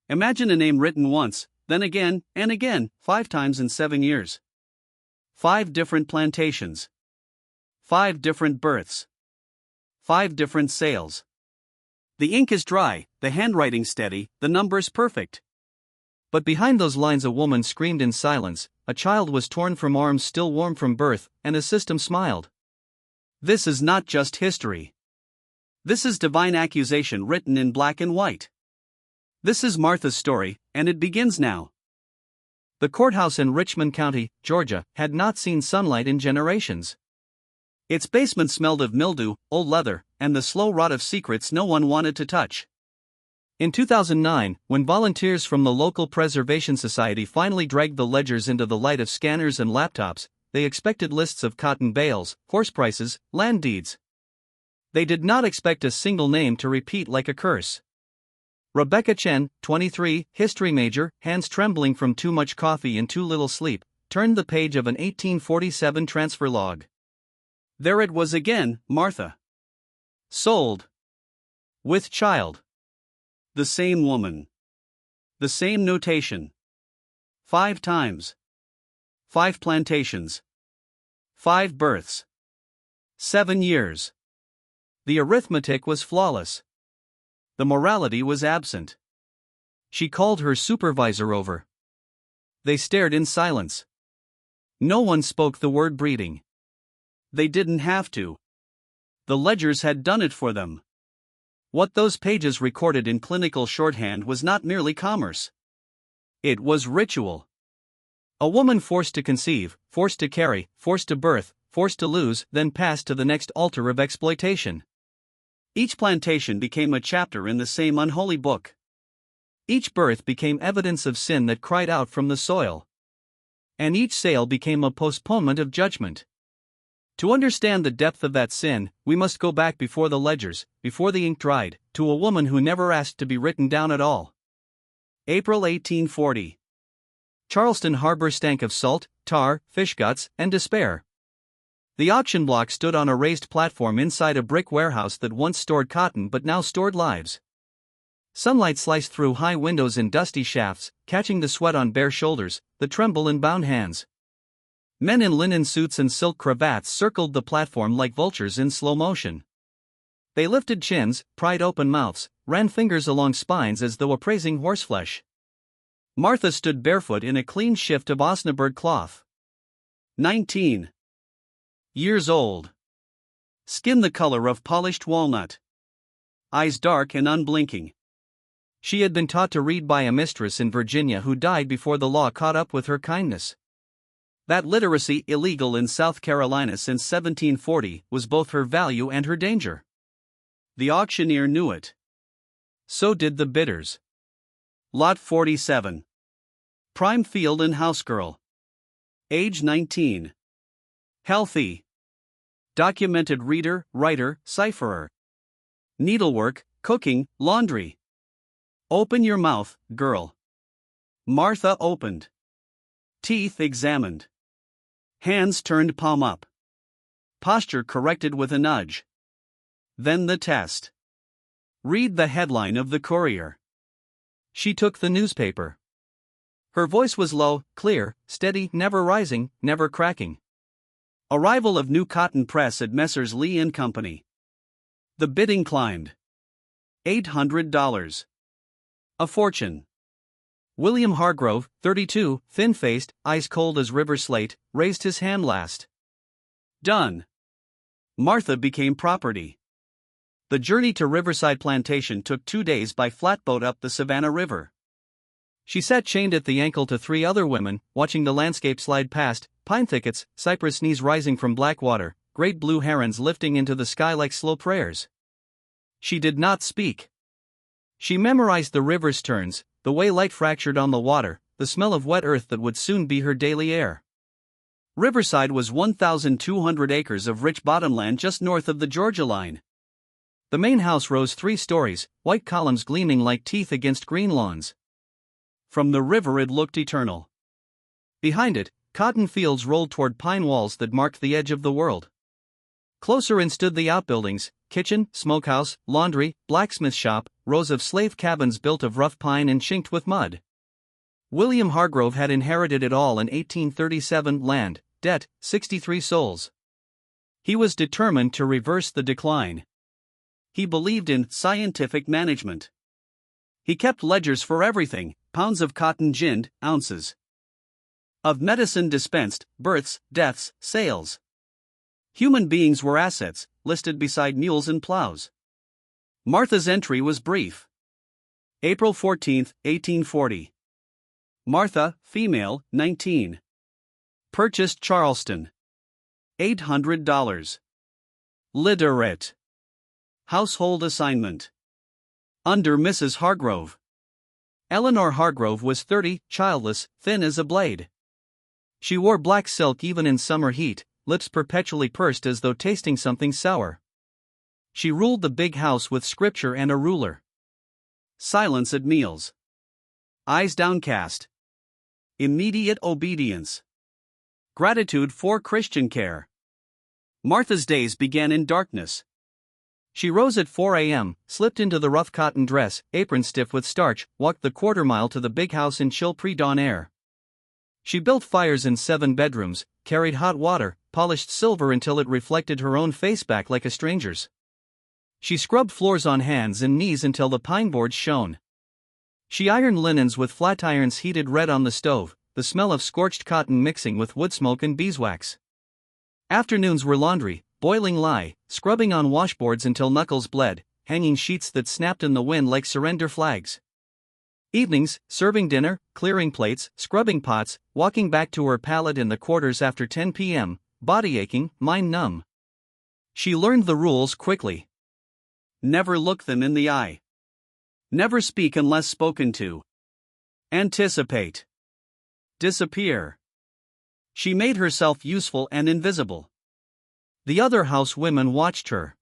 Imagine a name written once, then again, and again, 5 times in 7 years. 5 different plantations. 5 different births. 5 different sales. The ink is dry, the handwriting steady, the numbers perfect. But behind those lines a woman screamed in silence, a child was torn from arms still warm from birth, and a system smiled. This is not just history. This is divine accusation written in black and white. This is Martha's story, and it begins now. The courthouse in Richmond County, Georgia, had not seen sunlight in generations. Its basement smelled of mildew, old leather, and the slow rot of secrets no one wanted to touch. In 2009, when volunteers from the local Preservation Society finally dragged the ledgers into the light of scanners and laptops, they expected lists of cotton bales, horse prices, land deeds. They did not expect a single name to repeat like a curse. Rebecca Chen, 23, history major, hands trembling from too much coffee and too little sleep, turned the page of an 1847 transfer log. There it was again, Martha. Sold. With child. The same woman. The same notation. 5 times. 5 plantations. 5 births. 7 years. The arithmetic was flawless. The morality was absent. She called her supervisor over. They stared in silence. No one spoke the word breeding. They didn't have to. The ledgers had done it for them. What those pages recorded in clinical shorthand was not merely commerce. It was ritual. A woman forced to conceive, forced to carry, forced to birth, forced to lose, then passed to the next altar of exploitation. Each plantation became a chapter in the same unholy book. Each birth became evidence of sin that cried out from the soil. And each sale became a postponement of judgment. To understand the depth of that sin, we must go back before the ledgers, before the ink dried, to a woman who never asked to be written down at all. April 1840. Charleston Harbor stank of salt, tar, fish guts, and despair. The auction block stood on a raised platform inside a brick warehouse that once stored cotton but now stored lives. Sunlight sliced through high windows in dusty shafts, catching the sweat on bare shoulders, the tremble in bound hands. Men in linen suits and silk cravats circled the platform like vultures in slow motion. They lifted chins, pried open mouths, ran fingers along spines as though appraising horseflesh. Martha stood barefoot in a clean shift of Osnaburg cloth. 19 years old. Skin the color of polished walnut. Eyes dark and unblinking. She had been taught to read by a mistress in Virginia who died before the law caught up with her kindness. That literacy, illegal in South Carolina since 1740, was both her value and her danger. The auctioneer knew it. So did the bidders. Lot 47. Prime field and housegirl. Age 19. Healthy. Documented reader, writer, cipherer. Needlework, cooking, laundry. Open your mouth, girl. Martha opened. Teeth examined. Hands turned palm up. Posture corrected with a nudge. Then the test. Read the headline of the Courier. She took the newspaper. Her voice was low, clear, steady, never rising, never cracking. Arrival of new cotton press at Messrs. Lee and Company. The bidding climbed. $800. A fortune. William Hargrove, 32, thin-faced, ice cold as river slate, raised his hand last. Done. Martha became property. The journey to Riverside Plantation took 2 days by flatboat up the Savannah River. She sat chained at the ankle to 3 other women, watching the landscape slide past, pine thickets, cypress knees rising from black water, great blue herons lifting into the sky like slow prayers. She did not speak. She memorized the river's turns, the way light fractured on the water, the smell of wet earth that would soon be her daily air. Riverside was 1,200 acres of rich bottomland just north of the Georgia line. The main house rose 3 stories, white columns gleaming like teeth against green lawns. From the river it looked eternal. Behind it, cotton fields rolled toward pine walls that marked the edge of the world. Closer in stood the outbuildings, kitchen, smokehouse, laundry, blacksmith shop, rows of slave cabins built of rough pine and chinked with mud. William Hargrove had inherited it all in 1837, land, debt, 63 souls. He was determined to reverse the decline. He believed in scientific management. He kept ledgers for everything: pounds of cotton ginned, ounces of medicine dispensed, births, deaths, sales. Human beings were assets, listed beside mules and plows. Martha's entry was brief. April 14, 1840. Martha, female, 19. Purchased Charleston. $800. Literate. Household assignment. Under Mrs. Hargrove. Eleanor Hargrove was 30, childless, thin as a blade. She wore black silk even in summer heat, lips perpetually pursed as though tasting something sour. She ruled the big house with scripture and a ruler. Silence at meals. Eyes downcast. Immediate obedience. Gratitude for Christian care. Martha's days began in darkness. She rose at 4 a.m., slipped into the rough cotton dress, apron stiff with starch, walked the quarter-mile to the big house in chill pre-dawn air. She built fires in 7 bedrooms, carried hot water, polished silver until it reflected her own face back like a stranger's. She scrubbed floors on hands and knees until the pine boards shone. She ironed linens with flat irons heated red on the stove, the smell of scorched cotton mixing with wood smoke and beeswax. Afternoons were laundry, boiling lye, scrubbing on washboards until knuckles bled, hanging sheets that snapped in the wind like surrender flags. Evenings, serving dinner, clearing plates, scrubbing pots, walking back to her pallet in the quarters after 10 p.m., body aching, mind numb. She learned the rules quickly. Never look them in the eye. Never speak unless spoken to. Anticipate. Disappear. She made herself useful and invisible. The other house women watched her.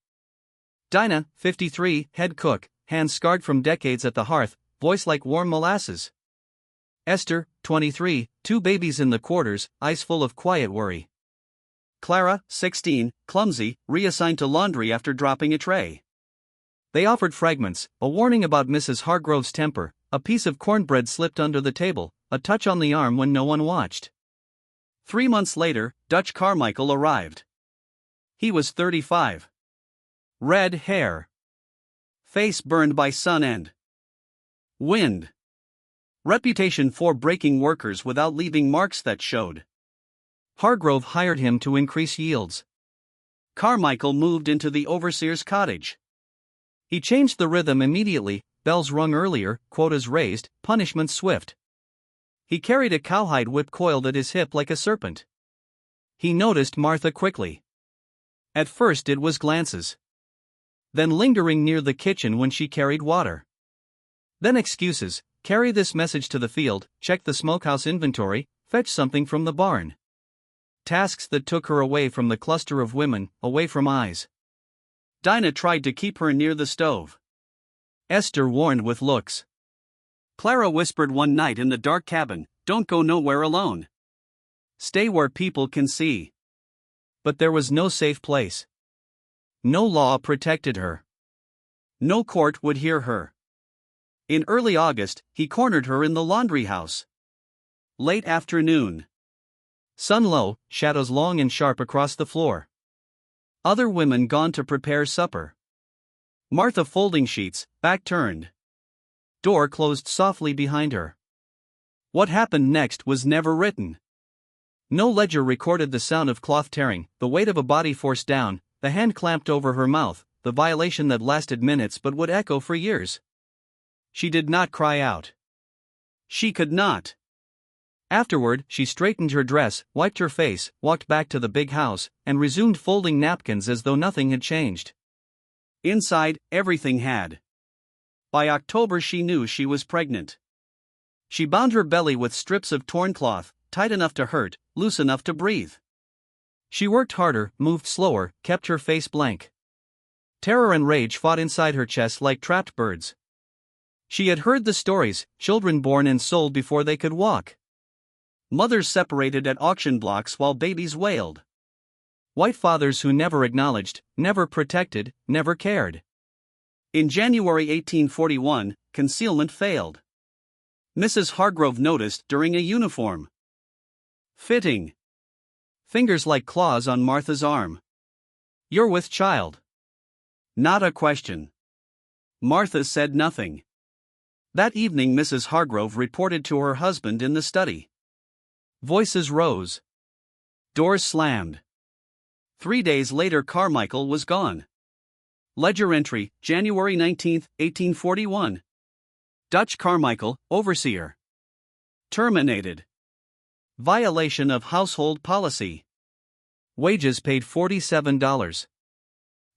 Dinah, 53, head cook, hands scarred from decades at the hearth, voice like warm molasses. Esther, 23, 2 babies in the quarters, eyes full of quiet worry. Clara, 16, clumsy, reassigned to laundry after dropping a tray. They offered fragments, a warning about Mrs. Hargrove's temper, a piece of cornbread slipped under the table, a touch on the arm when no one watched. 3 months later, Dutch Carmichael arrived. He was 35. Red hair. Face burned by sun and wind. Reputation for breaking workers without leaving marks that showed. Hargrove hired him to increase yields. Carmichael moved into the overseer's cottage. He changed the rhythm immediately, bells rung earlier, quotas raised, punishments swift. He carried a cowhide whip coiled at his hip like a serpent. He noticed Martha quickly. At first it was glances. Then lingering near the kitchen when she carried water. Then excuses: carry this message to the field, check the smokehouse inventory, fetch something from the barn. Tasks that took her away from the cluster of women, away from eyes. Dinah tried to keep her near the stove. Esther warned with looks. Clara whispered one night in the dark cabin, "Don't go nowhere alone. Stay where people can see." But there was no safe place. No law protected her. No court would hear her. In early August, he cornered her in the laundry house. Late afternoon. Sun low, shadows long and sharp across the floor. Other women gone to prepare supper. Martha folding sheets, back turned. Door closed softly behind her. What happened next was never written. No ledger recorded the sound of cloth tearing, the weight of a body forced down, the hand clamped over her mouth, the violation that lasted minutes but would echo for years. She did not cry out. She could not. Afterward, she straightened her dress, wiped her face, walked back to the big house, and resumed folding napkins as though nothing had changed. Inside, everything had. By October she knew she was pregnant. She bound her belly with strips of torn cloth, tight enough to hurt, loose enough to breathe. She worked harder, moved slower, kept her face blank. Terror and rage fought inside her chest like trapped birds. She had heard the stories: children born and sold before they could walk. Mothers separated at auction blocks while babies wailed. White fathers who never acknowledged, never protected, never cared. In January 1841, concealment failed. Mrs. Hargrove noticed during a uniform fitting. Fingers like claws on Martha's arm. "You're with child." Not a question. Martha said nothing. That evening Mrs. Hargrove reported to her husband in the study. Voices rose. Doors slammed. 3 days later Carmichael was gone. Ledger entry, January 19, 1841. Dutch Carmichael, overseer. Terminated. Violation of household policy. Wages paid $47.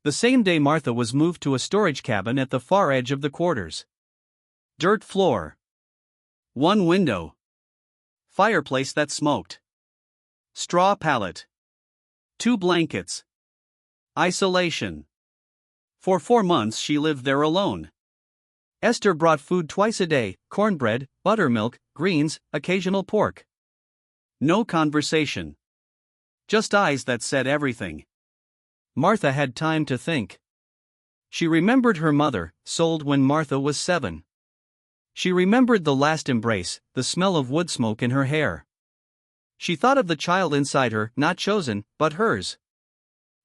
The same day Martha was moved to a storage cabin at the far edge of the quarters. Dirt floor. One window. Fireplace that smoked. Straw pallet. 2 blankets. Isolation. For 4 months she lived there alone. Esther brought food twice a day, cornbread, buttermilk, greens, occasional pork. No conversation. Just eyes that said everything. Martha had time to think. She remembered her mother, sold when Martha was 7. She remembered the last embrace, the smell of wood smoke in her hair. She thought of the child inside her, not chosen, but hers.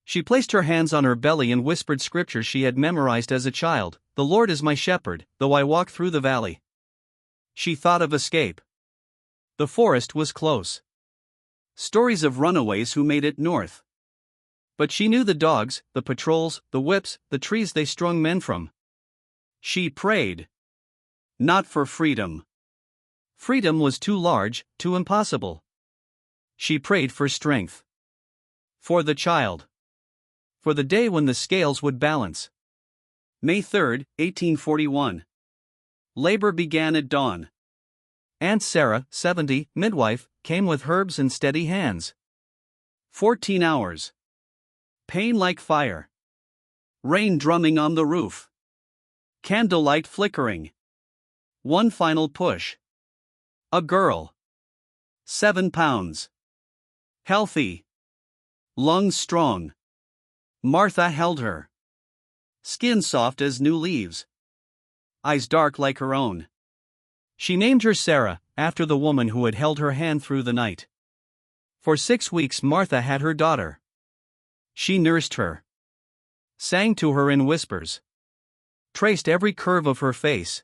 She placed her hands on her belly and whispered scriptures she had memorized as a child. "The Lord is my shepherd, though I walk through the valley." She thought of escape. The forest was close. Stories of runaways who made it north. But she knew the dogs, the patrols, the whips, the trees they strung men from. She prayed. Not for freedom. Freedom was too large, too impossible. She prayed for strength. For the child. For the day when the scales would balance. May 3, 1841. Labor began at dawn. Aunt Sarah, 70, midwife, came with herbs and steady hands. 14 hours. Pain like fire. Rain drumming on the roof. Candlelight flickering. One final push. A girl. 7 pounds. Healthy. Lungs strong. Martha held her. Skin soft as new leaves. Eyes dark like her own. She named her Sarah, after the woman who had held her hand through the night. For 6 weeks Martha had her daughter. She nursed her. Sang to her in whispers. Traced every curve of her face.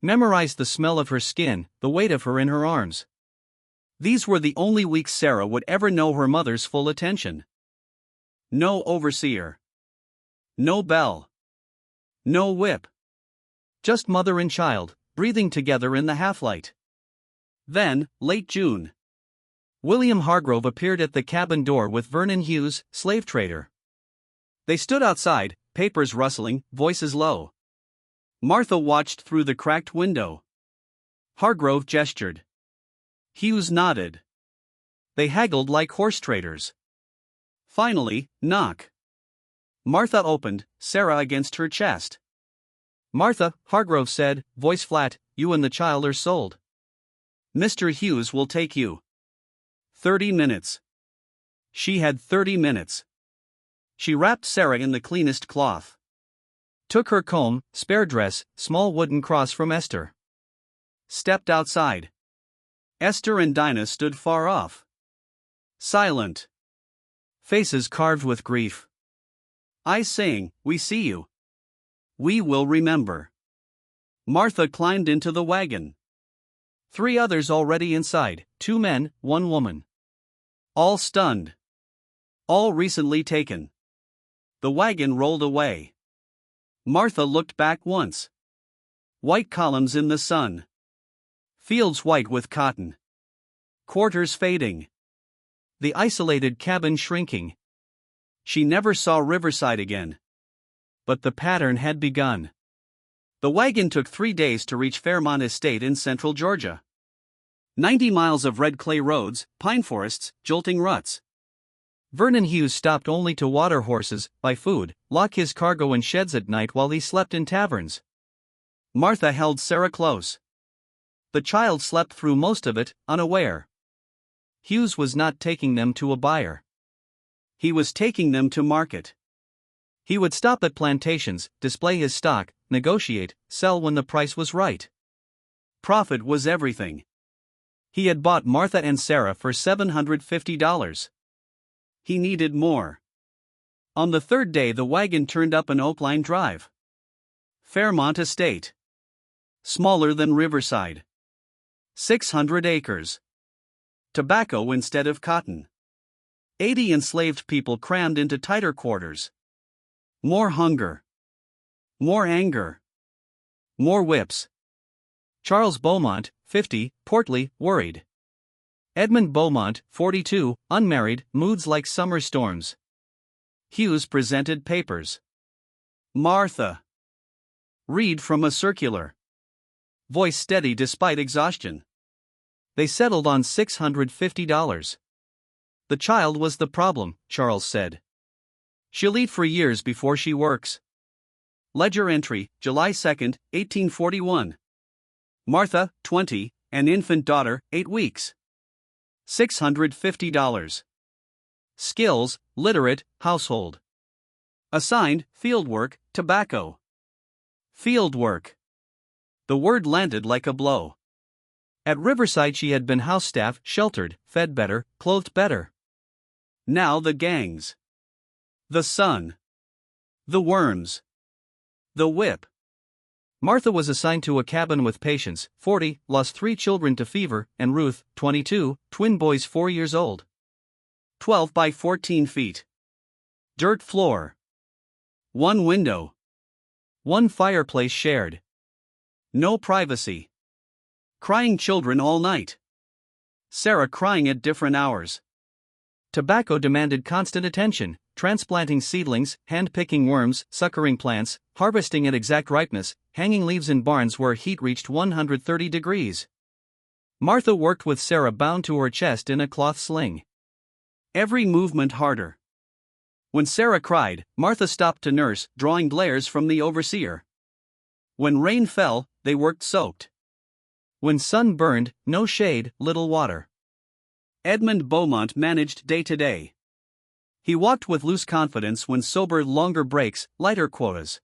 Memorized the smell of her skin, the weight of her in her arms. These were the only weeks Sarah would ever know her mother's full attention. No overseer. No bell. No whip. Just mother and child, breathing together in the half-light. Then, late June. William Hargrove appeared at the cabin door with Vernon Hughes, slave trader. They stood outside, papers rustling, voices low. Martha watched through the cracked window. Hargrove gestured. Hughes nodded. They haggled like horse traders. Finally, knock. Martha opened, Sarah against her chest. "Martha," Hargrove said, voice flat, "you and the child are sold. Mr. Hughes will take you." 30 minutes. She had 30 minutes. She wrapped Sarah in the cleanest cloth. Took her comb, spare dress, small wooden cross from Esther. Stepped outside. Esther and Dinah stood far off. Silent. Faces carved with grief. Eyes saying, "We see you. We will remember." Martha climbed into the wagon. 3 others already inside, 2 men, 1 woman. All stunned. All recently taken. The wagon rolled away. Martha looked back once. White columns in the sun. Fields white with cotton. Quarters fading. The isolated cabin shrinking. She never saw Riverside again. But the pattern had begun. The wagon took 3 days to reach Fairmont Estate in central Georgia. 90 miles of red clay roads, pine forests, jolting ruts. Vernon Hughes stopped only to water horses, buy food, lock his cargo in sheds at night while he slept in taverns. Martha held Sarah close. The child slept through most of it, unaware. Hughes was not taking them to a buyer. He was taking them to market. He would stop at Plantations, display his stock, negotiate, sell when the price was right. Profit was everything. He had bought Martha and Sarah for $750. He needed more. On the third day, the wagon turned up an Oakline Drive. Fairmont estate. Smaller than Riverside. 600 acres. Tobacco instead of cotton. 80 enslaved people crammed into tighter quarters. More hunger. More anger. More whips. Charles Beaumont, 50, portly, worried. Edmund Beaumont, 42, unmarried, moods like summer storms. Hughes presented papers. Martha. Read from a circular. Voice steady despite exhaustion. They settled on $650. The child was the problem, Charles said. She'll eat for years before she works. Ledger entry, July 2, 1841. Martha, 20, an infant daughter, 8 weeks. $650. Skills, literate, household. Assigned, fieldwork, tobacco. Fieldwork. The word landed like a blow. At Riverside she had been house staff, sheltered, fed better, clothed better. Now the gangs. The sun. The worms. The whip. Martha was assigned to a cabin with Patience, 40, lost 3 children to fever, and Ruth, 22, twin boys 4 years old. 12 by 14 feet. Dirt floor. 1 window. 1 fireplace shared. No privacy. Crying children all night. Sarah crying at different hours. Tobacco demanded constant attention, transplanting seedlings, hand-picking worms, suckering plants, harvesting at exact ripeness, hanging leaves in barns where heat reached 130 degrees. Martha worked with Sarah bound to her chest in a cloth sling. Every movement harder. When Sarah cried, Martha stopped to nurse, drawing glares from the overseer. When rain fell, they worked soaked. When sun burned, no shade, little water. Edmund Beaumont managed day to day. He walked with loose confidence when sober, longer breaks, lighter quotas.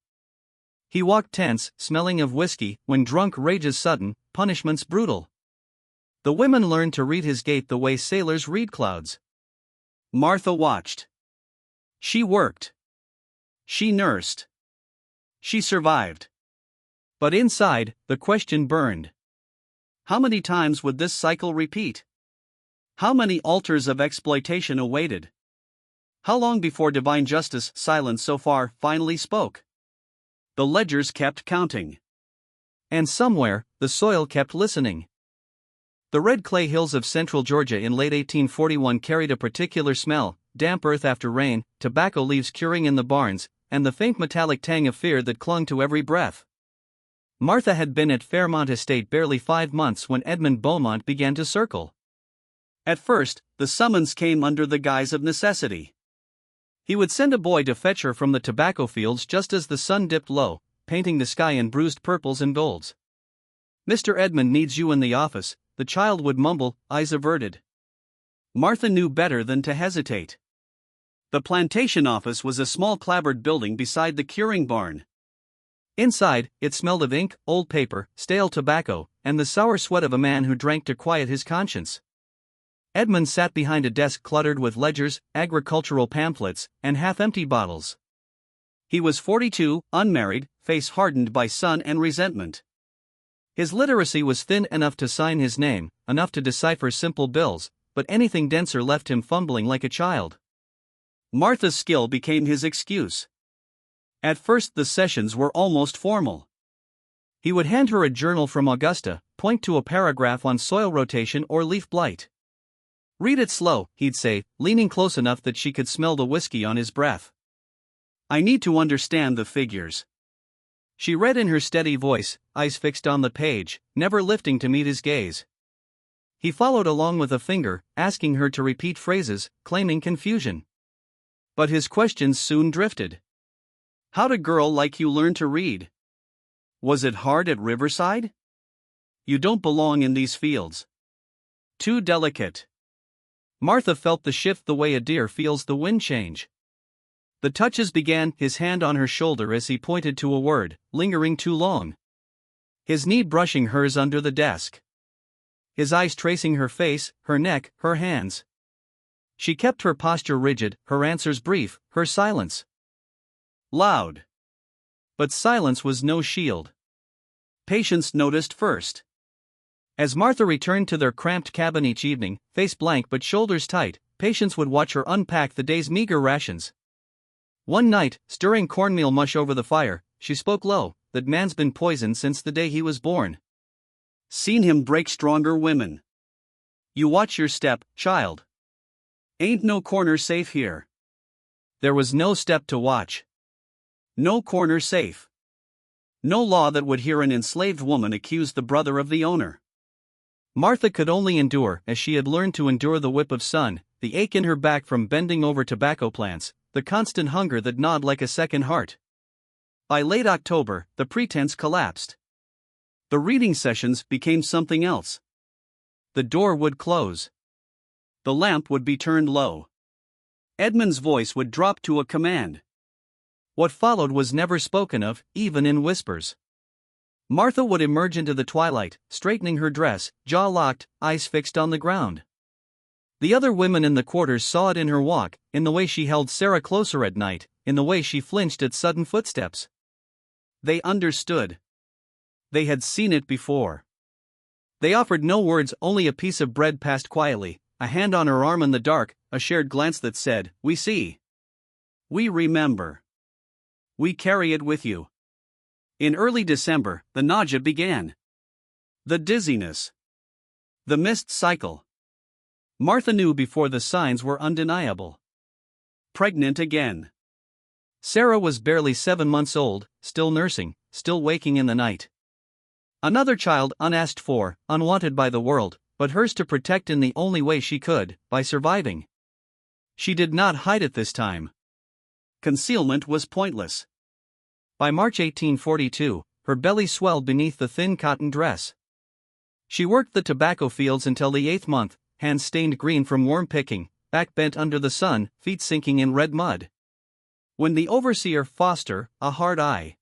He walked tense, smelling of whiskey, when drunk rages sudden, punishments brutal. The women learned to read his gait the way sailors read clouds. Martha watched. She worked. She nursed. She survived. But inside, the question burned. How many times would this cycle repeat? How many altars of exploitation awaited? How long before divine justice, silent so far, finally spoke? The ledgers kept counting. And somewhere, the soil kept listening. The red clay hills of central Georgia in late 1841 carried a particular smell, damp earth after rain, tobacco leaves curing in the barns, and the faint metallic tang of fear that clung to every breath. Martha had been at Fairmont Estate barely 5 months when Edmund Beaumont began to circle. At first, the summons came under the guise of necessity. He would send a boy to fetch her from the tobacco fields just as the sun dipped low, painting the sky in bruised purples and golds. "Mr. Edmund needs you in the office," the child would mumble, eyes averted. Martha knew better than to hesitate. The plantation office was a small clapboard building beside the curing barn. Inside, it smelled of ink, old paper, stale tobacco, and the sour sweat of a man who drank to quiet his conscience. Edmund sat behind a desk cluttered with ledgers, agricultural pamphlets, and half-empty bottles. He was 42, unmarried, face hardened by sun and resentment. His literacy was thin enough to sign his name, enough to decipher simple bills, but anything denser left him fumbling like a child. Martha's skill became his excuse. At first the sessions were almost formal. He would hand her a journal from Augusta, point to a paragraph on soil rotation or leaf blight. "Read it slow," he'd say, leaning close enough that she could smell the whiskey on his breath. "I need to understand the figures." She read in her steady voice, eyes fixed on the page, never lifting to meet his gaze. He followed along with a finger, asking her to repeat phrases, claiming confusion. But his questions soon drifted. "How'd a girl like you learn to read? Was it hard at Riverside? You don't belong in these fields. Too delicate. Martha felt the shift the way a deer feels the wind change. The touches began, his hand on her shoulder as he pointed to a word, lingering too long. His knee brushing hers under the desk. His eyes tracing her face, her neck, her hands. She kept her posture rigid, her answers brief, her silence loud. But silence was no shield. Patience noticed first. As Martha returned to their cramped cabin each evening, face blank but shoulders tight, Patience would watch her unpack the day's meager rations. One night, stirring cornmeal mush over the fire, she spoke low, "That man's been poisoned since the day he was born. Seen him break stronger women. You watch your step, child. Ain't no corner safe here." There was no step to watch. No corner safe. No law that would hear an enslaved woman accuse the brother of the owner. Martha could only endure, as she had learned to endure the whip of sun, the ache in her back from bending over tobacco plants, the constant hunger that gnawed like a second heart. By late October, the pretense collapsed. The reading sessions became something else. The door would close. The lamp would be turned low. Edmund's voice would drop to a command. What followed was never spoken of, even in whispers. Martha would emerge into the twilight, straightening her dress, jaw locked, eyes fixed on the ground. The other women in the quarters saw it in her walk, in the way she held Sarah closer at night, in the way she flinched at sudden footsteps. They understood. They had seen it before. They offered no words, only a piece of bread passed quietly, a hand on her arm in the dark, a shared glance that said, "We see. We remember. We carry it with you." In early December, the nausea began. The dizziness. The missed cycle. Martha knew before the signs were undeniable. Pregnant again. Sarah was barely 7 months old, still nursing, still waking in the night. Another child unasked for, unwanted by the world, but hers to protect in the only way she could, by surviving. She did not hide it this time. Concealment was pointless. By March 1842, her belly swelled beneath the thin cotton dress. She worked the tobacco fields until the 8th month, hands stained green from worm picking, back bent under the sun, feet sinking in red mud. When the overseer, Foster, a hard-eyed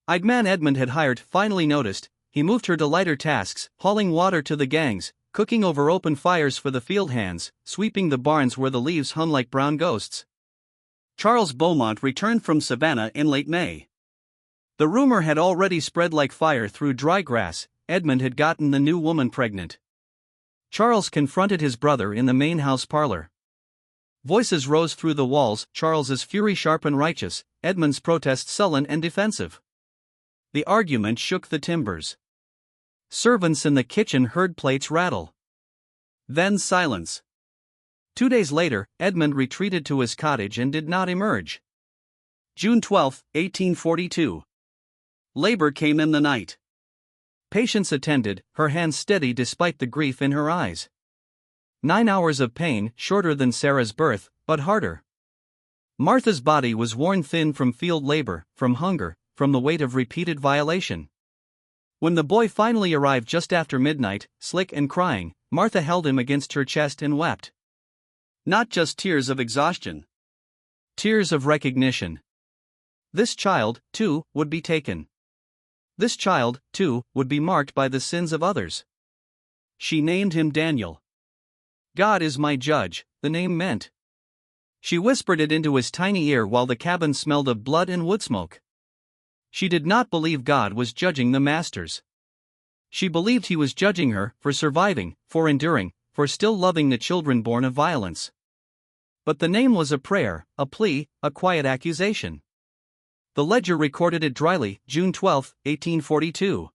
man Edmund had hired, finally noticed, he moved her to lighter tasks, hauling water to the gangs, cooking over open fires for the field hands, sweeping the barns where the leaves hung like brown ghosts. Charles Beaumont returned from Savannah in late May. The rumor had already spread like fire through dry grass. Edmund had gotten the new woman pregnant. Charles confronted his brother in the main house parlor. Voices rose through the walls, Charles's fury sharp and righteous, Edmund's protest sullen and defensive. The argument shook the timbers. Servants in the kitchen heard plates rattle. Then silence. 2 days later, Edmund retreated to his cottage and did not emerge. June 12, 1842. Labor came in the night. Patience attended, her hands steady despite the grief in her eyes. 9 hours of pain, shorter than Sarah's birth, but harder. Martha's body was worn thin from field labor, from hunger, from the weight of repeated violation. When the boy finally arrived just after midnight, slick and crying, Martha held him against her chest and wept. Not just tears of exhaustion. Tears of recognition. This child, too, would be taken. This child, too, would be marked by the sins of others. She named him Daniel. "God is my judge," the name meant. She whispered it into his tiny ear while the cabin smelled of blood and wood smoke. She did not believe God was judging the masters. She believed he was judging her for surviving, for enduring, for still loving the children born of violence. But the name was a prayer, a plea, a quiet accusation. The ledger recorded it dryly, June 12, 1842.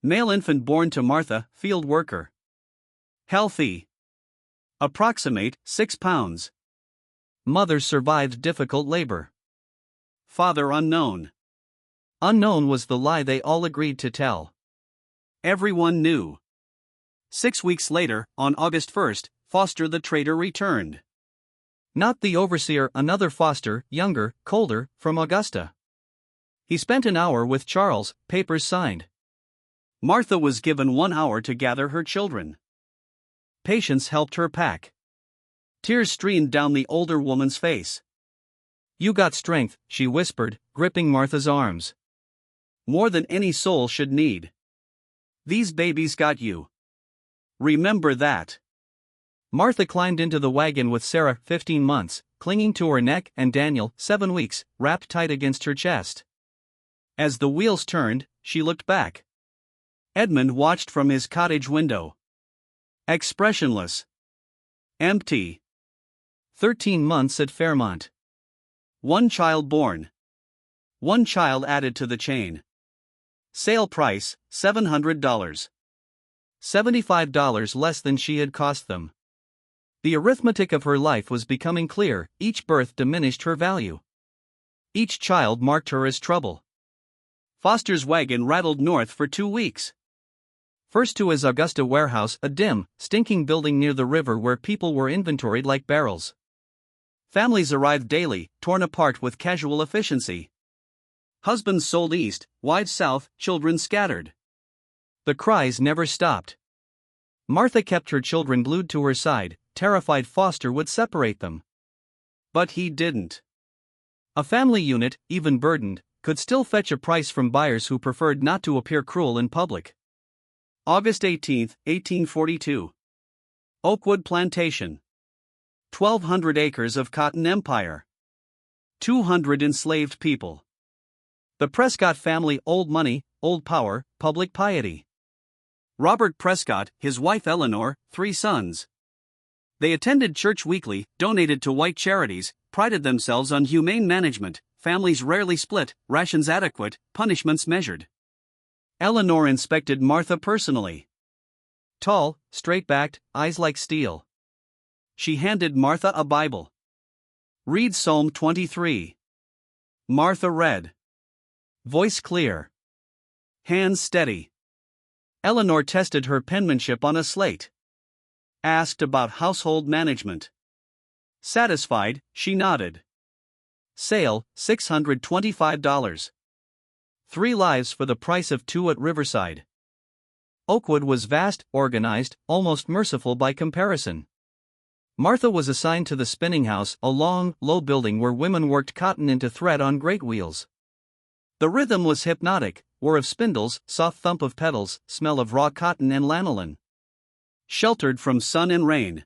Male infant born to Martha, field worker. Healthy. Approximate 6 pounds. Mother survived difficult labor. Father unknown. Unknown was the lie they all agreed to tell. Everyone knew. 6 weeks later, on August 1st, Foster the trader returned. Not the overseer, another Foster, younger, colder, from Augusta. He spent an hour with Charles, papers signed. Martha was given 1 hour to gather her children. Patience helped her pack. Tears streamed down the older woman's face. "You got strength," she whispered, gripping Martha's arms. "More than any soul should need. These babies got you. Remember that." Martha climbed into the wagon with Sarah, 15 months, clinging to her neck, and Daniel, 7 weeks, wrapped tight against her chest. As the wheels turned, she looked back. Edmund watched from his cottage window. Expressionless. Empty. 13 months at Fairmont. 1 child born. 1 child added to the chain. Sale price, $700. $75 less than she had cost them. The arithmetic of her life was becoming clear. Each birth diminished her value. Each child marked her as trouble. Foster's wagon rattled north for 2 weeks. First to his Augusta warehouse, a dim, stinking building near the river where people were inventoried like barrels. Families arrived daily, torn apart with casual efficiency. Husbands sold east, wives south, children scattered. The cries never stopped. Martha kept her children glued to her side, terrified Foster would separate them. But he didn't. A family unit, even burdened, could still fetch a price from buyers who preferred not to appear cruel in public. August 18, 1842. Oakwood Plantation. 1,200 acres of cotton empire. 200 enslaved people. The Prescott family, old money, old power, public piety. Robert Prescott, his wife Eleanor, 3 sons. They attended church weekly, donated to white charities, prided themselves on humane management, families rarely split, rations adequate, punishments measured. Eleanor inspected Martha personally. Tall, straight-backed, eyes like steel. She handed Martha a Bible. "Read Psalm 23. Martha read. Voice clear. Hands steady. Eleanor tested her penmanship on a slate. Asked about household management. Satisfied, she nodded. Sale, $625. 3 lives for the price of 2 at Riverside. Oakwood was vast, organized, almost merciful by comparison. Martha was assigned to the spinning house, a long, low building where women worked cotton into thread on great wheels. The rhythm was hypnotic, whir of spindles, soft thump of pedals, smell of raw cotton and lanolin. Sheltered from sun and rain.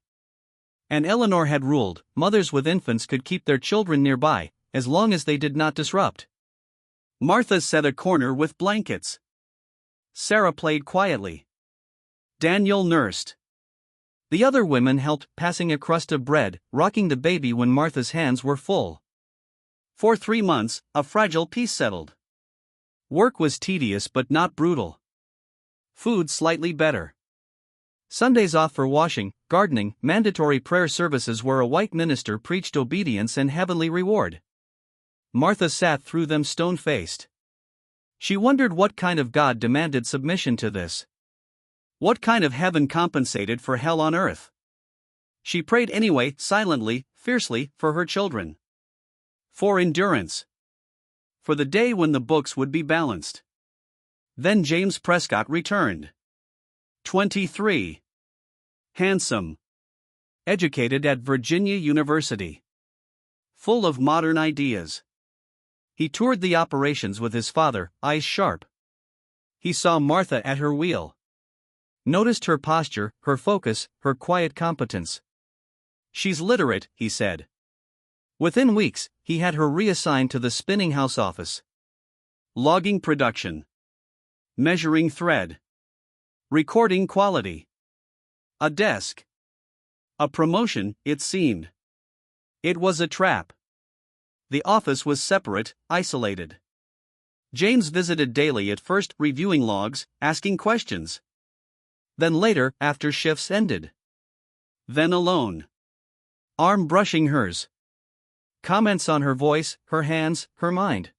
And Eleanor had ruled, mothers with infants could keep their children nearby, as long as they did not disrupt. Martha set a corner with blankets. Sarah played quietly. Daniel nursed. The other women helped, passing a crust of bread, rocking the baby when Martha's hands were full. For 3 months, a fragile peace settled. Work was tedious but not brutal. Food slightly better. Sundays off for washing, gardening, mandatory prayer services where a white minister preached obedience and heavenly reward. Martha sat through them stone-faced. She wondered what kind of God demanded submission to this. What kind of heaven compensated for hell on earth? She prayed anyway, silently, fiercely, for her children. For endurance. For the day when the books would be balanced. Then James Prescott returned. 23. Handsome. Educated at Virginia University. Full of modern ideas. He toured the operations with his father, eyes sharp. He saw Martha at her wheel. Noticed her posture, her focus, her quiet competence. She's literate, he said. Within weeks, he had her reassigned to the spinning house office. Logging production. Measuring thread. Recording quality. A desk. A promotion, it seemed. It was a trap. The office was separate, isolated. James visited daily at first, reviewing logs, asking questions. Then later, after shifts ended. Then alone. Arm brushing hers. Comments on her voice, her hands, her mind.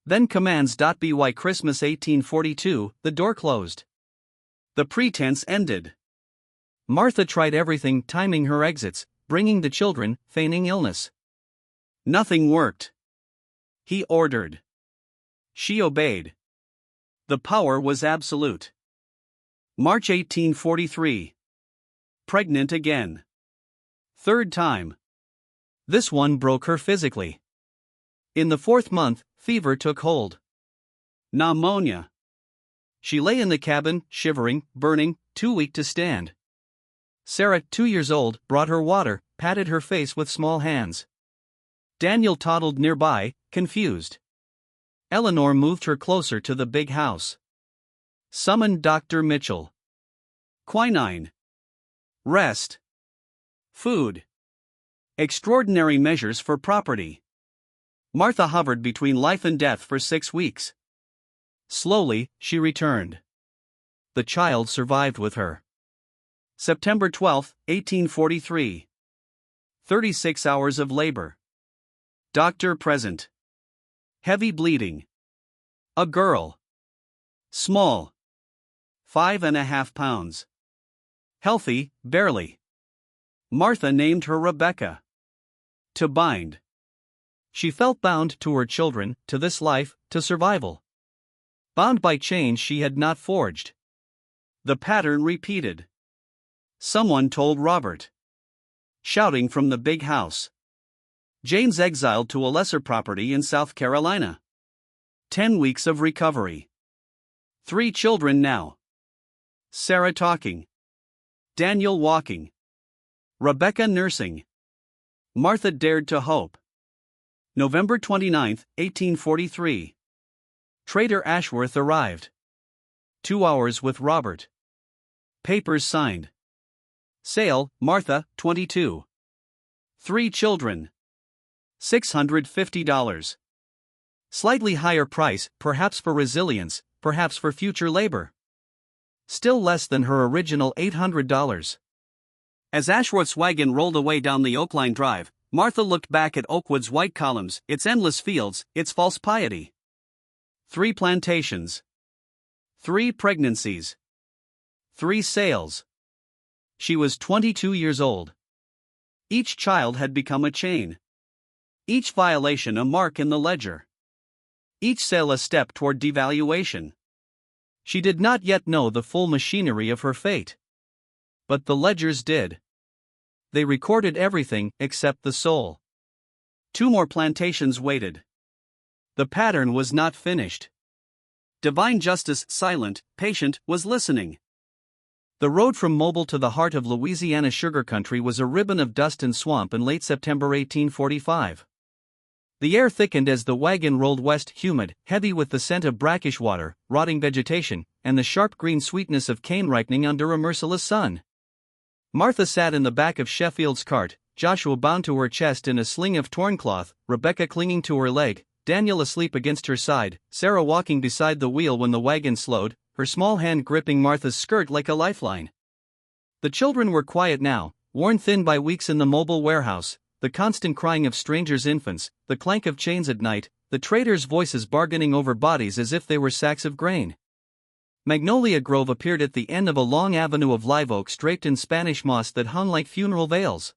Then commands. By Christmas 1842, the door closed. The pretense ended. Martha tried everything, timing her exits, bringing the children, feigning illness. Nothing worked. He ordered. She obeyed. The power was absolute. March 1843. Pregnant again. Third time. This one broke her physically. In the fourth month, fever took hold. Pneumonia. She lay in the cabin, shivering, burning, too weak to stand. Sarah, 2 years old, brought her water, patted her face with small hands. Daniel toddled nearby, confused. Eleanor moved her closer to the big house. Summoned Dr. Mitchell. Quinine. Rest. Food. Extraordinary measures for property. Martha hovered between life and death for 6 weeks. Slowly, she returned. The child survived with her. September 12, 1843. 36 hours of labor. Doctor present. Heavy bleeding. A girl. Small. 5.5 pounds. Healthy, barely. Martha named her Rebecca. To bind. She felt bound to her children, to this life, to survival. Bound by chains she had not forged. The pattern repeated. Someone told Robert. Shouting from the big house. Jane's exiled to a lesser property in South Carolina. 10 weeks of recovery. 3 children now. Sarah talking. Daniel walking. Rebecca nursing. Martha dared to hope. November 29, 1843. Trader Ashworth arrived. 2 hours with Robert. Papers signed. Sale, Martha, 22. 3 children. $650. Slightly higher price, perhaps for resilience, perhaps for future labor. Still less than her original $800. As Ashworth's wagon rolled away down the Oakline Drive, Martha looked back at Oakwood's white columns, its endless fields, its false piety. 3 plantations. 3 pregnancies. 3 sales. She was 22 years old. Each child had become a chain. Each violation a mark in the ledger. Each sale a step toward devaluation. She did not yet know the full machinery of her fate. But the ledgers did. They recorded everything except the soul. 2 more plantations waited. The pattern was not finished. Divine justice, silent, patient, was listening. The road from Mobile to the heart of Louisiana sugar country was a ribbon of dust and swamp in late September 1845. The air thickened as the wagon rolled west, humid, heavy with the scent of brackish water, rotting vegetation, and the sharp green sweetness of cane ripening under a merciless sun. Martha sat in the back of Sheffield's cart, Joshua bound to her chest in a sling of torn cloth, Rebecca clinging to her leg, Daniel asleep against her side, Sarah walking beside the wheel when the wagon slowed, her small hand gripping Martha's skirt like a lifeline. The children were quiet now, worn thin by weeks in the mobile warehouse, the constant crying of strangers' infants, the clank of chains at night, the traders' voices bargaining over bodies as if they were sacks of grain. Magnolia Grove appeared at the end of a long avenue of live oaks draped in Spanish moss that hung like funeral veils.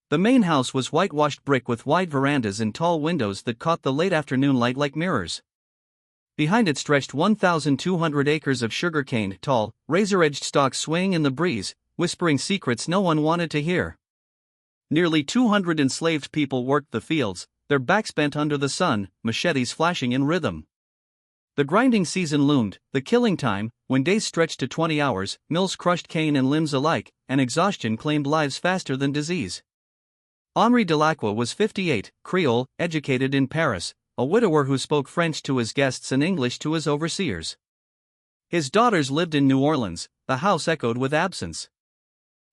The main house was whitewashed brick with wide verandas and tall windows that caught the late afternoon light like mirrors. Behind it stretched 1,200 acres of sugarcane, tall, razor-edged stalks swaying in the breeze, whispering secrets no one wanted to hear. Nearly 200 enslaved people worked the fields, their backs bent under the sun, machetes flashing in rhythm. The grinding season loomed, the killing time, when days stretched to 20 hours, mills crushed cane and limbs alike, and exhaustion claimed lives faster than disease. Henri Delacroix was 58, Creole, educated in Paris, a widower who spoke French to his guests and English to his overseers. His daughters lived in New Orleans, the house echoed with absence.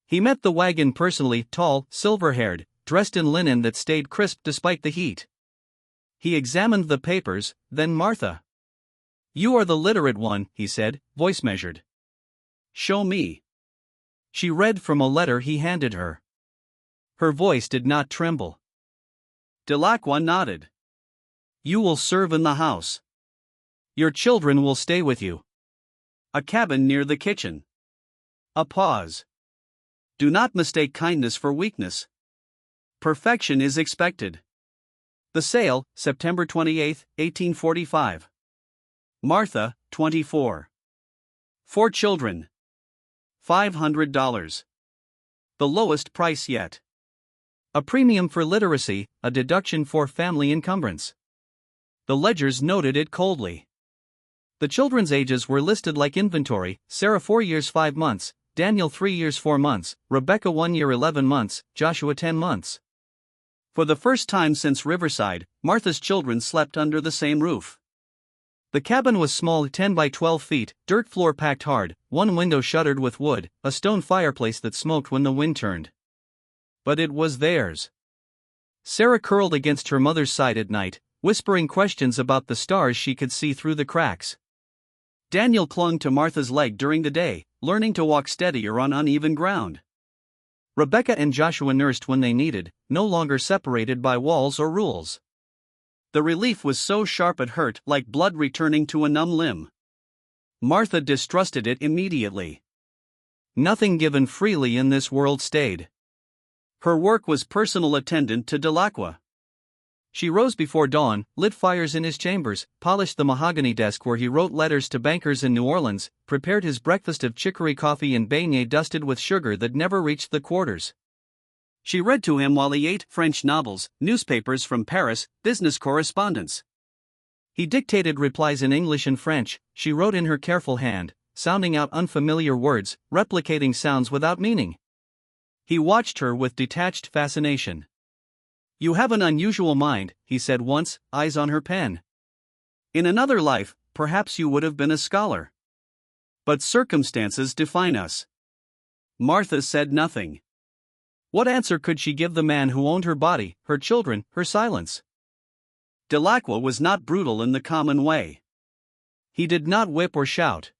He met the wagon personally, tall, silver-haired, dressed in linen that stayed crisp despite the heat. He examined the papers, then Martha. "You are the literate one," he said, voice measured. "Show me." She read from a letter he handed her. Her voice did not tremble. Delacroix nodded. "You will serve in the house. Your children will stay with you. A cabin near the kitchen." A pause. "Do not mistake kindness for weakness. Perfection is expected." The sale, September 28, 1845. Martha, 24. 4 children. $500. The lowest price yet. A premium for literacy, a deduction for family encumbrance. The ledgers noted it coldly. The children's ages were listed like inventory: Sarah 4 years 5 months, Daniel 3 years 4 months, Rebecca 1 year 11 months, Joshua 10 months. For the first time since Riverside, Martha's children slept under the same roof. The cabin was small, 10 by 12 feet, dirt floor packed hard, one window shuttered with wood, a stone fireplace that smoked when the wind turned. But it was theirs. Sarah curled against her mother's side at night, whispering questions about the stars she could see through the cracks. Daniel clung to Martha's leg during the day, learning to walk steadier on uneven ground. Rebecca and Joshua nursed when they needed, no longer separated by walls or rules. The relief was so sharp it hurt, like blood returning to a numb limb. Martha distrusted it immediately. Nothing given freely in this world stayed. Her work was personal attendant to Delacroix. She rose before dawn, lit fires in his chambers, polished the mahogany desk where he wrote letters to bankers in New Orleans, prepared his breakfast of chicory coffee and beignets dusted with sugar that never reached the quarters. She read to him while he ate French novels, newspapers from Paris, business correspondence. He dictated replies in English and French. She wrote in her careful hand, sounding out unfamiliar words, replicating sounds without meaning. He watched her with detached fascination. "You have an unusual mind," he said once, eyes on her pen. "In another life, perhaps you would have been a scholar. But circumstances define us." Martha said nothing. What answer could she give the man who owned her body, her children, her silence? Delacroix was not brutal in the common way. He did not whip or shout.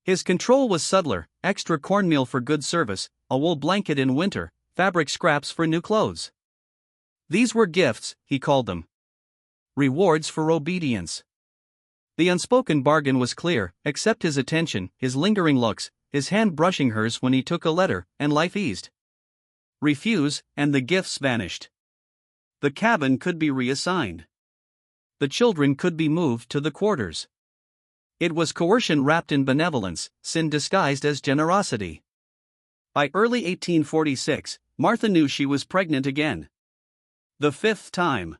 His control was subtler: extra cornmeal for good service, a wool blanket in winter, fabric scraps for new clothes. These were gifts, he called them. Rewards for obedience. The unspoken bargain was clear: accept his attention, his lingering looks, his hand brushing hers when he took a letter, and life eased. Refuse, and the gifts vanished. The cabin could be reassigned. The children could be moved to the quarters. It was coercion wrapped in benevolence, sin disguised as generosity. By early 1846, Martha knew she was pregnant again. The 5th time.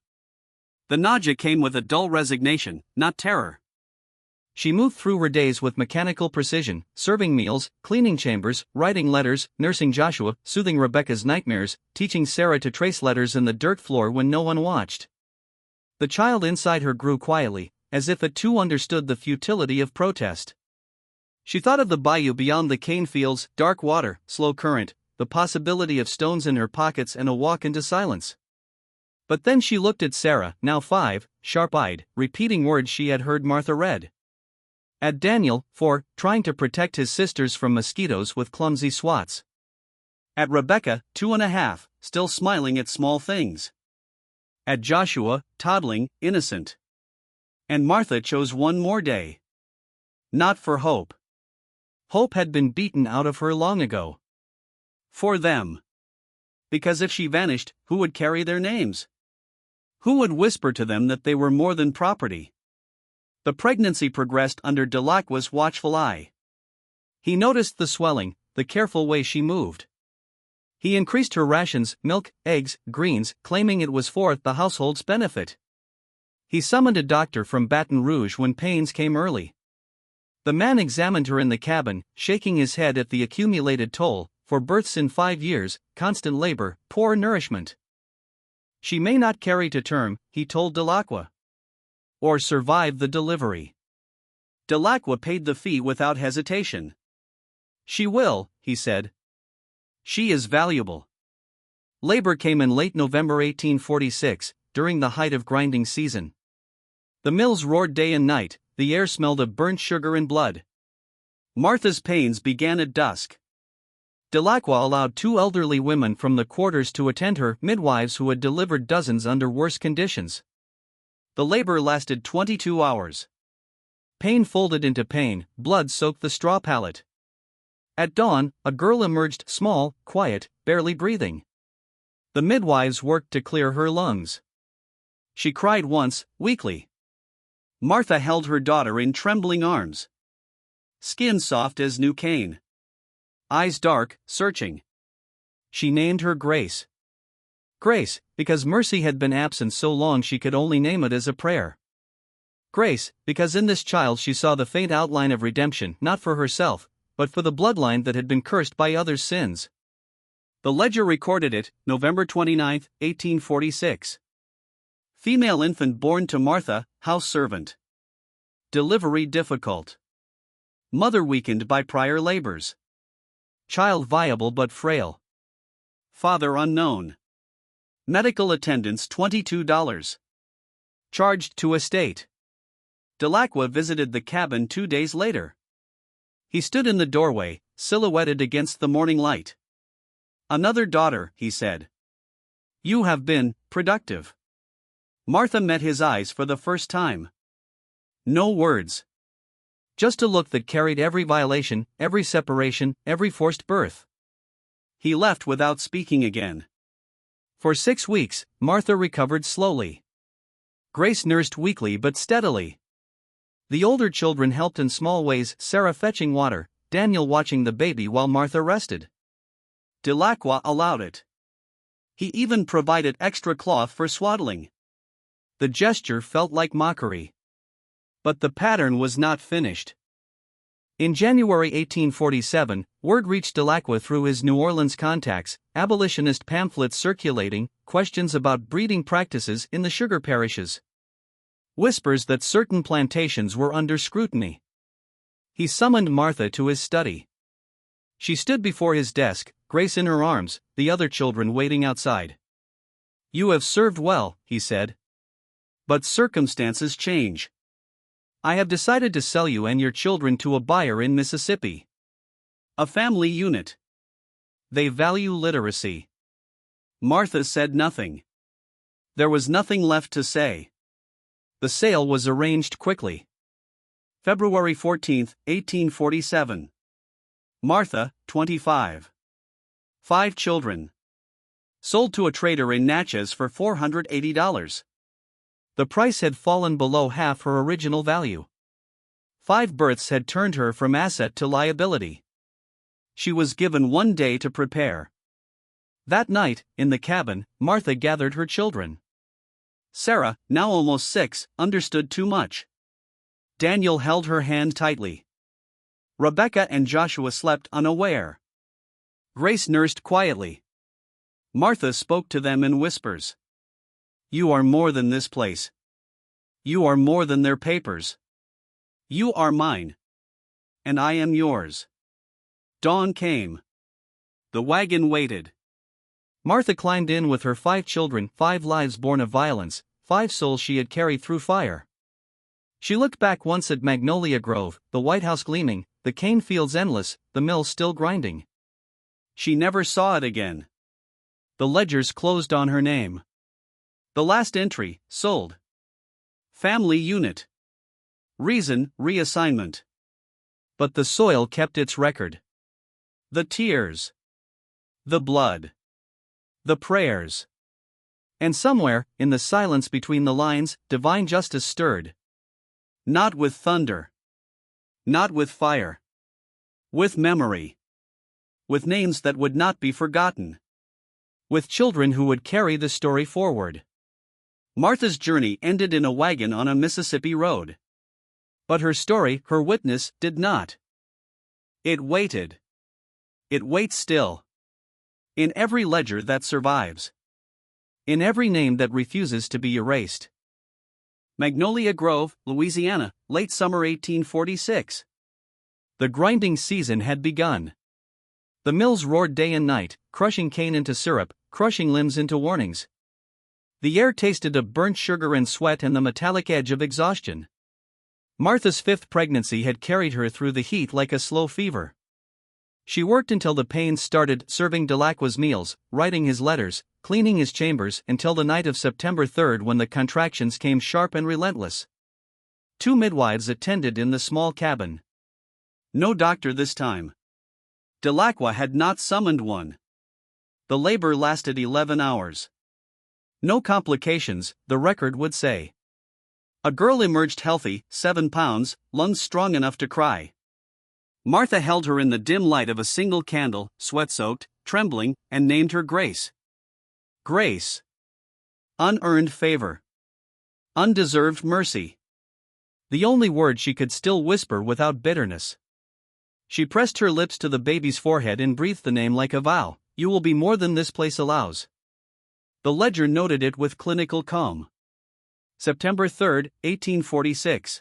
The nausea came with a dull resignation, not terror. She moved through her days with mechanical precision, serving meals, cleaning chambers, writing letters, nursing Joshua, soothing Rebecca's nightmares, teaching Sarah to trace letters in the dirt floor when no one watched. The child inside her grew quietly, as if it too understood the futility of protest. She thought of the bayou beyond the cane fields, dark water, slow current, the possibility of stones in her pockets and a walk into silence. But then she looked at Sarah, now 5, sharp-eyed, repeating words she had heard Martha read. At Daniel, 4, trying to protect his sisters from mosquitoes with clumsy swats. At Rebecca, 2.5, still smiling at small things. At Joshua, toddling, innocent. And Martha chose one more day. Not for hope. Hope had been beaten out of her long ago. For them. Because if she vanished, who would carry their names? Who would whisper to them that they were more than property? The pregnancy progressed under Delacroix's watchful eye. He noticed the swelling, the careful way she moved. He increased her rations, milk, eggs, greens, claiming it was for the household's benefit. He summoned a doctor from Baton Rouge when pains came early. The man examined her in the cabin, shaking his head at the accumulated toll, for births in 5 years, constant labor, poor nourishment. She may not carry to term, he told Delacroix. Or survive the delivery. Delacroix paid the fee without hesitation. She will, he said. She is valuable. Labor came in late November 1846, during the height of grinding season. The mills roared day and night, the air smelled of burnt sugar and blood. Martha's pains began at dusk. Delacroix allowed 2 elderly women from the quarters to attend her, midwives who had delivered dozens under worse conditions. The labor lasted 22 hours. Pain folded into pain, blood soaked the straw pallet. At dawn, a girl emerged, small, quiet, barely breathing. The midwives worked to clear her lungs. She cried once, weakly. Martha held her daughter in trembling arms. Skin soft as new cane. Eyes dark, searching. She named her Grace. Grace, because mercy had been absent so long she could only name it as a prayer. Grace, because in this child she saw the faint outline of redemption, not for herself, but for the bloodline that had been cursed by others' sins. The ledger recorded it, November 29, 1846. Female infant born to Martha, house servant. Delivery difficult. Mother weakened by prior labors. Child viable but frail. Father unknown. Medical attendance $22. Charged to estate. Delacqua visited the cabin 2 days later. He stood in the doorway, silhouetted against the morning light. Another daughter, he said. You have been productive. Martha met his eyes for the first time. No words. Just a look that carried every violation, every separation, every forced birth. He left without speaking again. For 6 weeks, Martha recovered slowly. Grace nursed weakly but steadily. The older children helped in small ways, Sarah fetching water, Daniel watching the baby while Martha rested. Delacqua allowed it. He even provided extra cloth for swaddling. The gesture felt like mockery. But the pattern was not finished. In January 1847, word reached Delacqua through his New Orleans contacts, abolitionist pamphlets circulating, questions about breeding practices in the sugar parishes. Whispers that certain plantations were under scrutiny. He summoned Martha to his study. She stood before his desk, Grace in her arms, the other children waiting outside. You have served well, he said. But circumstances change. I have decided to sell you and your children to a buyer in Mississippi. A family unit. They value literacy. Martha said nothing. There was nothing left to say. The sale was arranged quickly. February 14, 1847. Martha, 25. 5 children. Sold to a trader in Natchez for $480. The price had fallen below half her original value. 5 births had turned her from asset to liability. She was given 1 day to prepare. That night, in the cabin, Martha gathered her children. Sarah, now almost 6, understood too much. Daniel held her hand tightly. Rebecca and Joshua slept unaware. Grace nursed quietly. Martha spoke to them in whispers. You are more than this place. You are more than their papers. You are mine. And I am yours. Dawn came. The wagon waited. Martha climbed in with her 5 children, 5 lives born of violence, 5 souls she had carried through fire. She looked back once at Magnolia Grove, the White House gleaming, the cane fields endless, the mill still grinding. She never saw it again. The ledgers closed on her name. The last entry, sold. Family unit. Reason, reassignment. But the soil kept its record. The tears. The blood. The prayers. And somewhere, in the silence between the lines, divine justice stirred. Not with thunder. Not with fire. With memory. With names that would not be forgotten. With children who would carry the story forward. Martha's journey ended in a wagon on a Mississippi road. But her story, her witness, did not. It waited. It waits still. In every ledger that survives. In every name that refuses to be erased. Magnolia Grove, Louisiana, late summer 1846. The grinding season had begun. The mills roared day and night, crushing cane into syrup, crushing limbs into warnings. The air tasted of burnt sugar and sweat and the metallic edge of exhaustion. Martha's 5th pregnancy had carried her through the heat like a slow fever. She worked until the pains started, serving Delacqua's meals, writing his letters, cleaning his chambers, until the night of September 3 when the contractions came sharp and relentless. 2 midwives attended in the small cabin. No doctor this time. Delacqua had not summoned one. The labor lasted 11 hours. No complications, the record would say. A girl emerged healthy, 7 pounds, lungs strong enough to cry. Martha held her in the dim light of a single candle, sweat-soaked, trembling, and named her Grace. Grace. Unearned favor. Undeserved mercy. The only word she could still whisper without bitterness. She pressed her lips to the baby's forehead and breathed the name like a vow. You will be more than this place allows. The ledger noted it with clinical calm. September 3, 1846.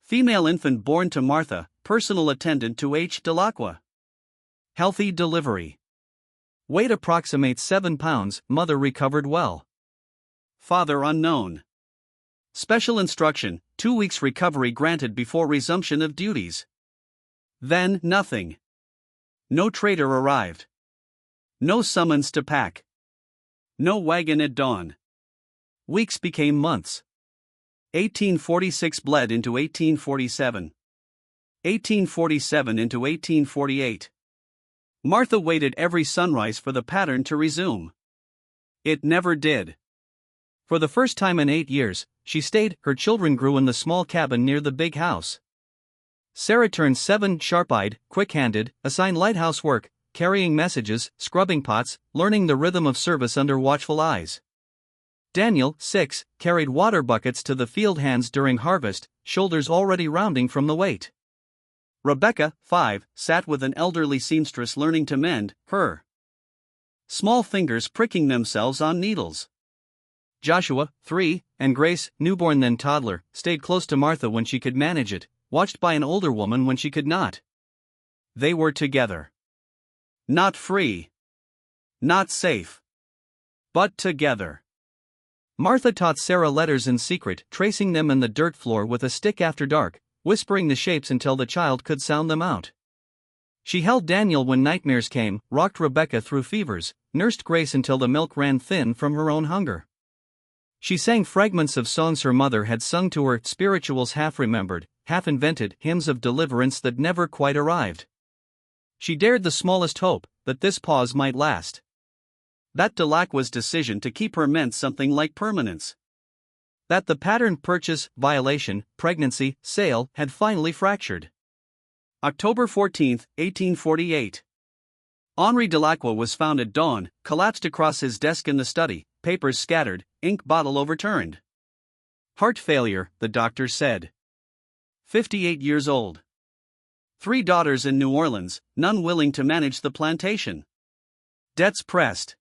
Female infant born to Martha, personal attendant to H. Delacqua. Healthy delivery. Weight approximates 7 pounds, mother recovered well. Father unknown. Special instruction, 2 weeks recovery granted before resumption of duties. Then, nothing. No trader arrived. No summons to pack. No wagon at dawn. Weeks became months. 1846 bled into 1847. 1847 into 1848. Martha waited every sunrise for the pattern to resume. It never did. For the first time in 8 years, she stayed. Her children grew in the small cabin near the big house. Sarah turned 7, sharp-eyed, quick-handed, assigned lighthouse work, carrying messages, scrubbing pots, learning the rhythm of service under watchful eyes. Daniel, 6, carried water buckets to the field hands during harvest, shoulders already rounding from the weight. Rebecca, 5, sat with an elderly seamstress learning to mend, her small fingers pricking themselves on needles. Joshua, 3, and Grace, newborn then toddler, stayed close to Martha when she could manage it, watched by an older woman when she could not. They were together. Not free. Not safe. But together. Martha taught Sarah letters in secret, tracing them in the dirt floor with a stick after dark, whispering the shapes until the child could sound them out. She held Daniel when nightmares came, rocked Rebecca through fevers, nursed Grace until the milk ran thin from her own hunger. She sang fragments of songs her mother had sung to her, spirituals half-remembered, half-invented, hymns of deliverance that never quite arrived. She dared the smallest hope, that this pause might last. That Delacqua's decision to keep her meant something like permanence. That the pattern purchase, violation, pregnancy, sale had finally fractured. October 14, 1848. Henri Delacqua was found at dawn, collapsed across his desk in the study, papers scattered, ink bottle overturned. Heart failure, the doctor said. 58 years old. 3 daughters in New Orleans, none willing to manage the plantation. Debts pressed.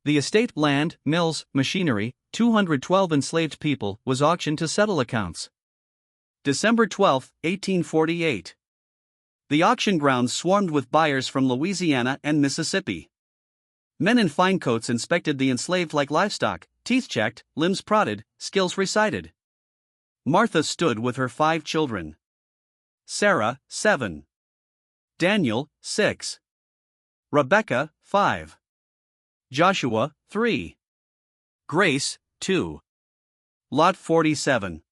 The estate, land, mills, machinery, 212 enslaved people, was auctioned to settle accounts. December 12, 1848. The auction grounds swarmed with buyers from Louisiana and Mississippi. Men in fine coats inspected the enslaved like livestock, teeth checked, limbs prodded, skills recited. Martha stood with her 5 children. Sarah, 7. Daniel, 6. Rebecca, 5. Joshua, 3. Grace, 2. Lot 47.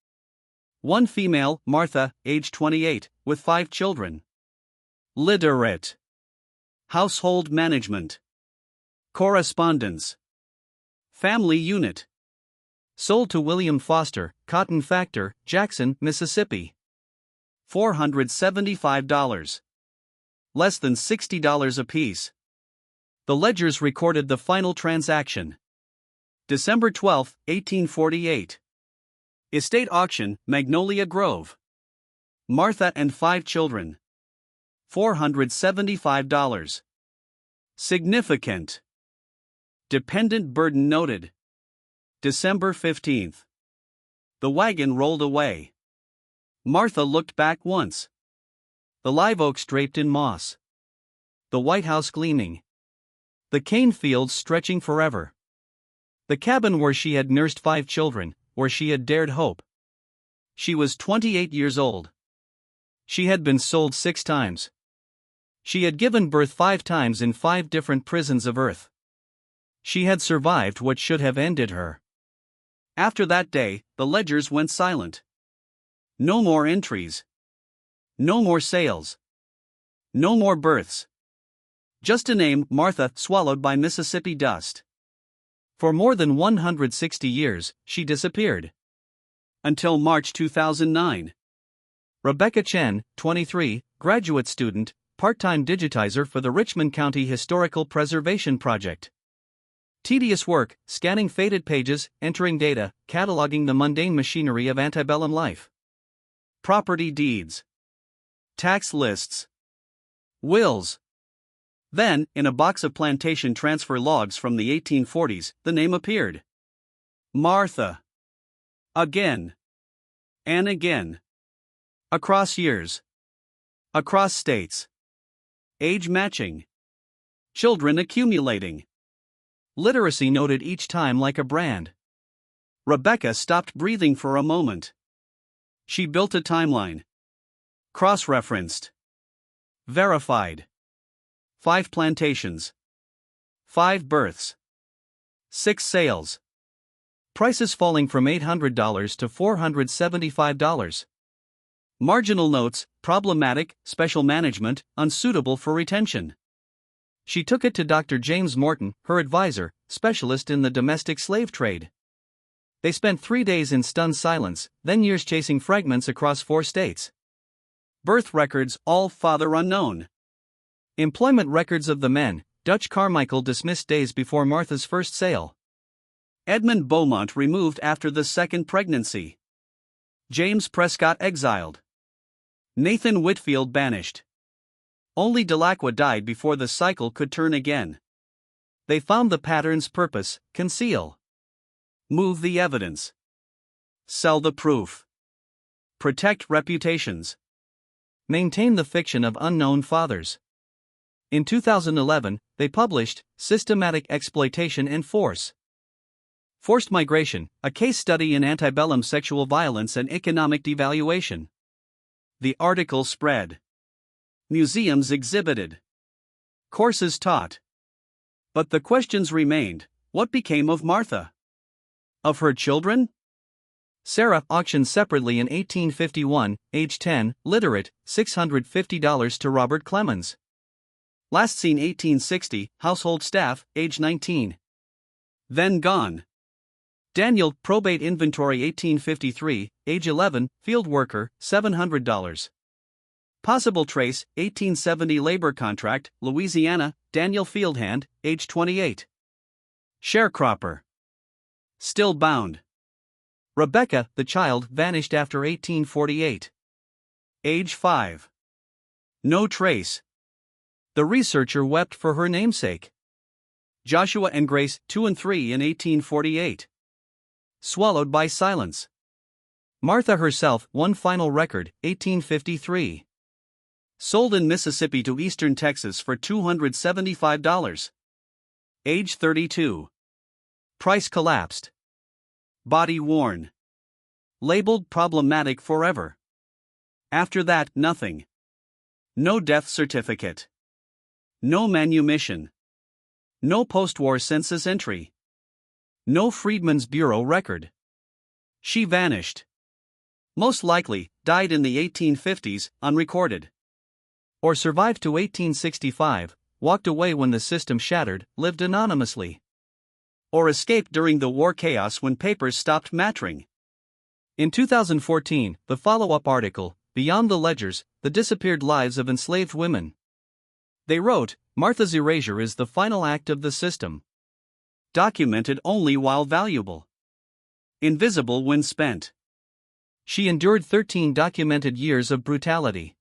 One female, Martha, age 28, with 5 children. Literate. Household management. Correspondence. Family unit. Sold to William Foster, cotton factor, Jackson, Mississippi. $475. Less than $60 apiece. The ledgers recorded the final transaction. December 12, 1848. Estate auction, Magnolia Grove. Martha and 5 children. $475. Significant. Dependent burden noted. December 15. The wagon rolled away. Martha looked back once. The live oaks draped in moss. The White House gleaming. The cane fields stretching forever. The cabin where she had nursed 5 children, where she had dared hope. She was 28 years old. She had been sold 6 times. She had given birth 5 times in 5 different prisons of earth. She had survived what should have ended her. After that day, the ledgers went silent. No more entries. No more sales. No more births. Just a name, Martha, swallowed by Mississippi dust. For more than 160 years, she disappeared. Until March 2009. Rebecca Chen, 23, graduate student, part-time digitizer for the Richmond County Historical Preservation Project. Tedious work, scanning faded pages, entering data, cataloging the mundane machinery of antebellum life. Property deeds. Tax lists. Wills. Then, in a box of plantation transfer logs from the 1840s, the name appeared. Martha. Again. And again. Across years. Across states. Age matching. Children accumulating. Literacy noted each time like a brand. Rebecca stopped breathing for a moment. She built a timeline. Cross-referenced. Verified. 5 plantations. 5 births. 6 sales. Prices falling from $800 to $475. Marginal notes, problematic, special management, unsuitable for retention. She took it to Dr. James Morton, her advisor, specialist in the domestic slave trade. They spent 3 days in stunned silence, then years chasing fragments across 4 states. Birth records, all father unknown. Employment records of the men, Dutch Carmichael dismissed days before Martha's first sale. Edmund Beaumont removed after the second pregnancy. James Prescott exiled. Nathan Whitfield banished. Only Delacroix died before the cycle could turn again. They found the pattern's purpose: conceal. Move the evidence. Sell the proof. Protect reputations. Maintain the fiction of unknown fathers. In 2011, they published Systematic Exploitation and Force. Forced Migration, a case study in antebellum sexual violence and economic devaluation. The article spread. Museums exhibited. Courses taught. But the questions remained: what became of Martha? Of her children? Sarah, auctioned separately in 1851, age 10, literate, $650 to Robert Clemens. Last seen 1860, household staff, age 19. Then gone. Daniel, probate inventory 1853, age 11, field worker, $700. Possible trace, 1870 labor contract, Louisiana, Daniel Fieldhand, age 28. Sharecropper. Still bound. Rebecca, the child, vanished after 1848. Age 5. No trace. The researcher wept for her namesake. Joshua and Grace, 2 and 3 in 1848. Swallowed by silence. Martha herself, one final record, 1853. Sold in Mississippi to eastern Texas for $275. Age 32. Price collapsed. Body worn. Labeled problematic forever. After that, nothing. No death certificate. No manumission. No post-war census entry. No Freedmen's Bureau record. She vanished. Most likely, died in the 1850s, unrecorded. Or survived to 1865, walked away when the system shattered, lived anonymously. Or escaped during the war chaos when papers stopped mattering. In 2014, the follow-up article, Beyond the Ledgers, The Disappeared Lives of Enslaved Women. They wrote, Martha's erasure is the final act of the system. Documented only while valuable. Invisible when spent. She endured 13 documented years of brutality.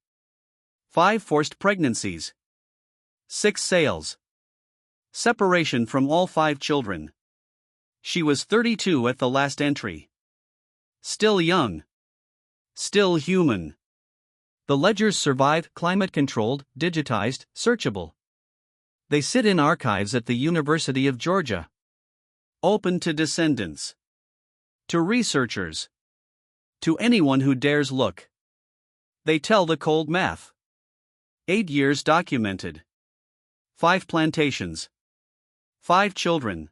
5 forced pregnancies. 6 sales. Separation from all 5 children. She was 32 at the last entry. Still young. Still human. The ledgers survive, climate-controlled, digitized, searchable. They sit in archives at the University of Georgia. Open to descendants. To researchers. To anyone who dares look. They tell the cold math. 8 years documented. 5 plantations. 5 children.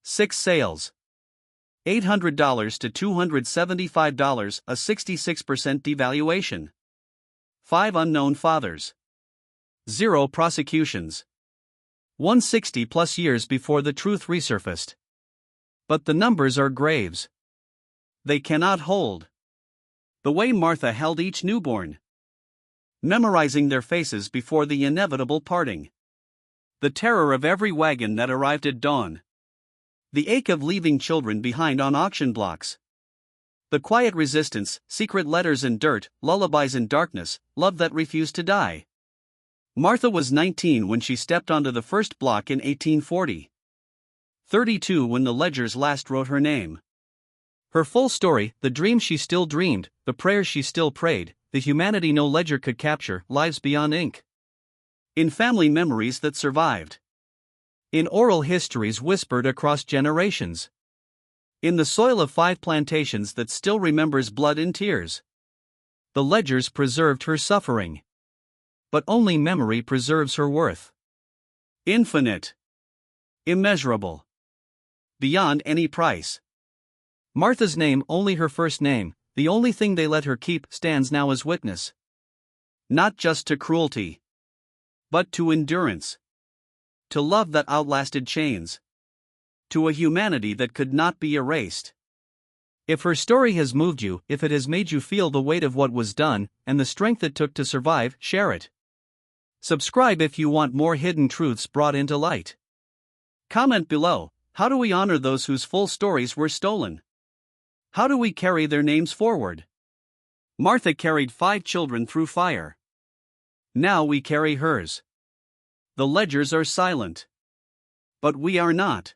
6 sales. $800 to $275, a 66% devaluation. 5 unknown fathers. 0 prosecutions. 160 plus years before the truth resurfaced. But the numbers are graves. They cannot hold. The way Martha held each newborn. Memorizing their faces before the inevitable parting. The terror of every wagon that arrived at dawn. The ache of leaving children behind on auction blocks. The quiet resistance, secret letters in dirt, lullabies in darkness, love that refused to die. Martha was 19 when she stepped onto the first block in 1840. 32 when the ledgers last wrote her name. Her full story, the dreams she still dreamed, the prayers she still prayed, the humanity no ledger could capture, lives beyond ink. In family memories that survived. In oral histories whispered across generations. In the soil of 5 plantations that still remembers blood and tears. The ledgers preserved her suffering. But only memory preserves her worth. Infinite. Immeasurable. Beyond any price. Martha's name, only her first name, the only thing they let her keep, stands now as witness. Not just to cruelty, but to endurance. To love that outlasted chains. To a humanity that could not be erased. If her story has moved you, if it has made you feel the weight of what was done, and the strength it took to survive, share it. Subscribe if you want more hidden truths brought into light. Comment below, how do we honor those whose full stories were stolen? How do we carry their names forward? Martha carried 5 children through fire. Now we carry hers. The ledgers are silent. But we are not.